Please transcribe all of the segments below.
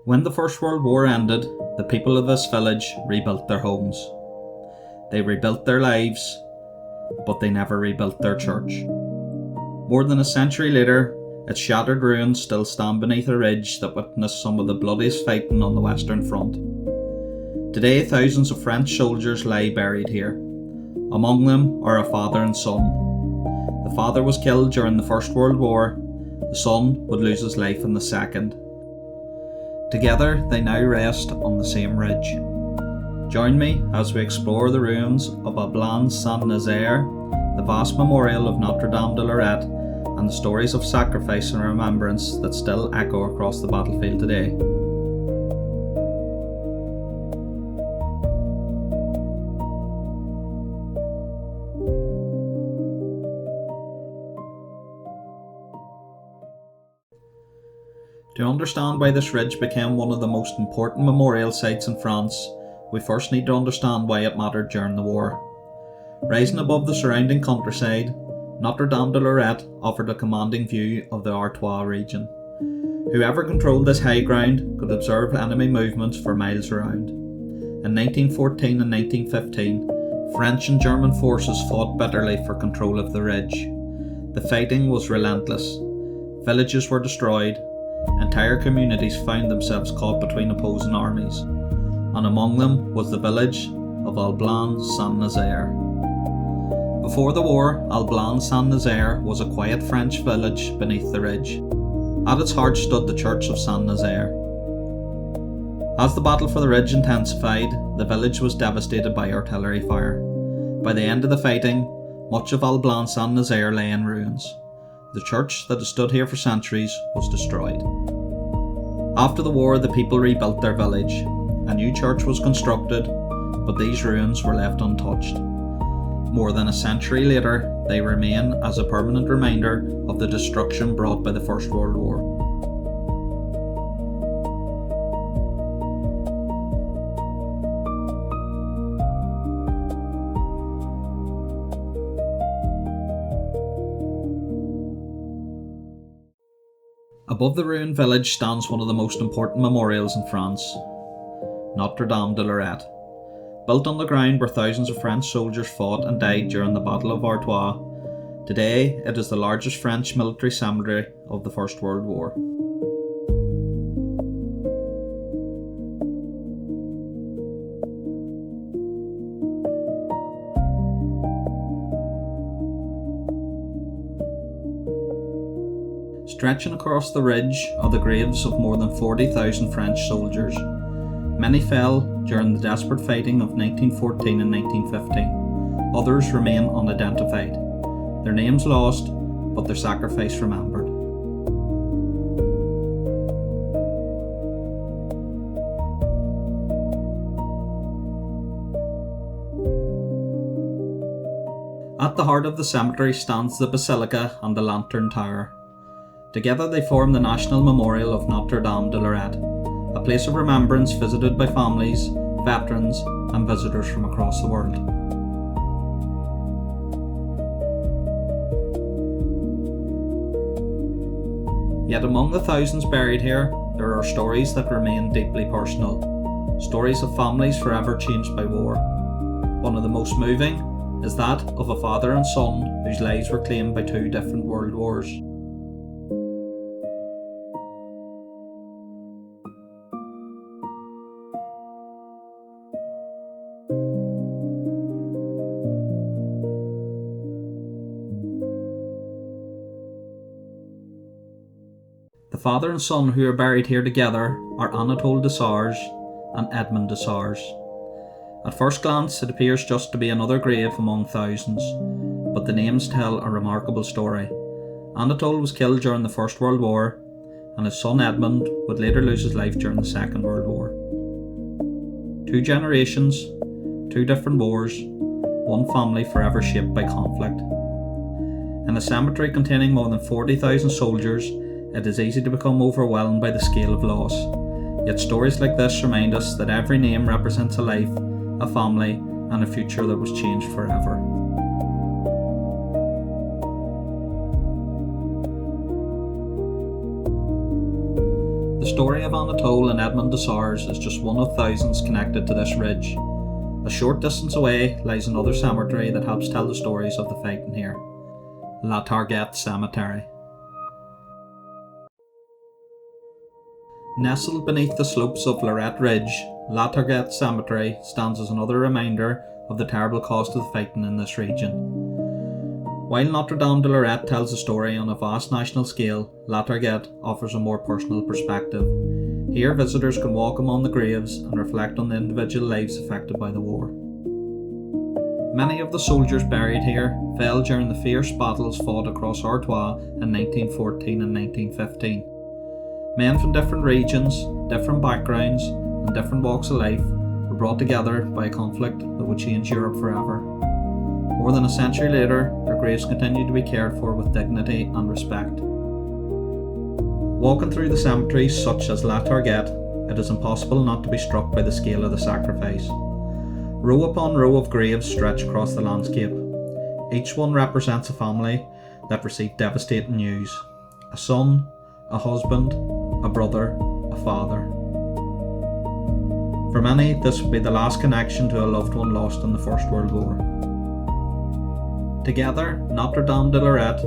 When the First World War ended, the people of this village rebuilt their homes. They rebuilt their lives, but they never rebuilt their church. More than a century later, its shattered ruins still stand beneath a ridge that witnessed some of the bloodiest fighting on the Western Front. Today, thousands of French soldiers lie buried here. Among them are a father and son. The father was killed during the First World War. The son would lose his life in the Second. Together, they now rest on the same ridge. Join me as we explore the ruins of Ablain-Saint-Nazaire, the vast memorial of Notre-Dame de Lorette, and the stories of sacrifice and remembrance that still echo across the battlefield today. To understand why this ridge became one of the most important memorial sites in France, we first need to understand why it mattered during the war. Rising above the surrounding countryside, Notre-Dame de Lorette offered a commanding view of the Artois region. Whoever controlled this high ground could observe enemy movements for miles around. In 1914 and 1915, French and German forces fought bitterly for control of the ridge. The fighting was relentless. Villages were destroyed. Entire communities found themselves caught between opposing armies, and among them was the village of Ablain-Saint-Nazaire. Before the war, Ablain-Saint-Nazaire was a quiet French village beneath the ridge. At its heart stood the church of Saint-Nazaire. As the battle for the ridge intensified, the village was devastated by artillery fire. By the end of the fighting, much of Ablain-Saint-Nazaire lay in ruins. The church that had stood here for centuries was destroyed. After the war, the people rebuilt their village. A new church was constructed, but these ruins were left untouched. More than a century later, they remain as a permanent reminder of the destruction brought by the First World War. Above the ruined village stands one of the most important memorials in France, Notre-Dame de Lorette. Built on the ground where thousands of French soldiers fought and died during the Battle of Artois, today it is the largest French military cemetery of the First World War. Stretching across the ridge are the graves of more than 40,000 French soldiers. Many fell during the desperate fighting of 1914 and 1915. Others remain unidentified. Their names lost, but their sacrifice remembered. At the heart of the cemetery stands the Basilica and the Lantern Tower. Together they form the National Memorial of Notre-Dame de Lorette, a place of remembrance visited by families, veterans and visitors from across the world. Yet among the thousands buried here, there are stories that remain deeply personal. Stories of families forever changed by war. One of the most moving is that of a father and son whose lives were claimed by two different world wars. The father and son who are buried here together are Anatole de Sars and Edmond de Sars. At first glance it appears just to be another grave among thousands, but the names tell a remarkable story. Anatole was killed during the First World War, and his son Edmond would later lose his life during the Second World War. 2 generations, 2 different wars, one family forever shaped by conflict. In a cemetery containing more than 40,000 soldiers, it is easy to become overwhelmed by the scale of loss. Yet stories like this remind us that every name represents a life, a family, and a future that was changed forever. The story of Anatole and Edmond de Sars is just one of thousands connected to this ridge. A short distance away lies another cemetery that helps tell the stories of the fighting here. Targette Cemetery. Nestled beneath the slopes of Lorette Ridge, Targette Cemetery stands as another reminder of the terrible cost of the fighting in this region. While Notre-Dame de Lorette tells a story on a vast national scale, Targette offers a more personal perspective. Here visitors can walk among the graves and reflect on the individual lives affected by the war. Many of the soldiers buried here fell during the fierce battles fought across Artois in 1914 and 1915. Men from different regions, different backgrounds and different walks of life were brought together by a conflict that would change Europe forever. More than a century later, their graves continue to be cared for with dignity and respect. Walking through the cemeteries such as Targette, it is impossible not to be struck by the scale of the sacrifice. Row upon row of graves stretch across the landscape. Each one represents a family that received devastating news. A son, a husband, a brother, a father. For many, this would be the last connection to a loved one lost in the First World War. Together, Notre-Dame de Lorette,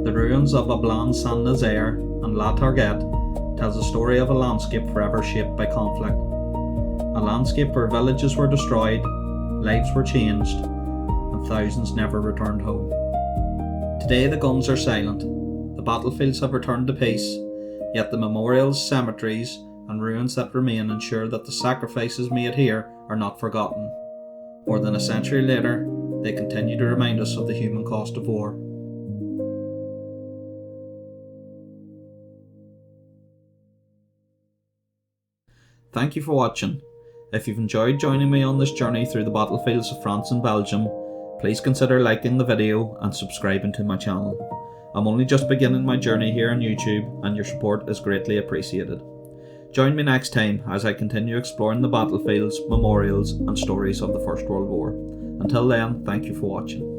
the ruins of Ablain-Saint-Nazaire and Targette tells the story of a landscape forever shaped by conflict. A landscape where villages were destroyed, lives were changed, and thousands never returned home. Today the guns are silent, the battlefields have returned to peace, yet the memorials, cemeteries, and ruins that remain ensure that the sacrifices made here are not forgotten. More than a century later, they continue to remind us of the human cost of war. Thank you for watching. If you've enjoyed joining me on this journey through the battlefields of France and Belgium, please consider liking the video and subscribing to my channel. I'm only just beginning my journey here on YouTube and your support is greatly appreciated. Join me next time as I continue exploring the battlefields, memorials and stories of the First World War. Until then, thank you for watching.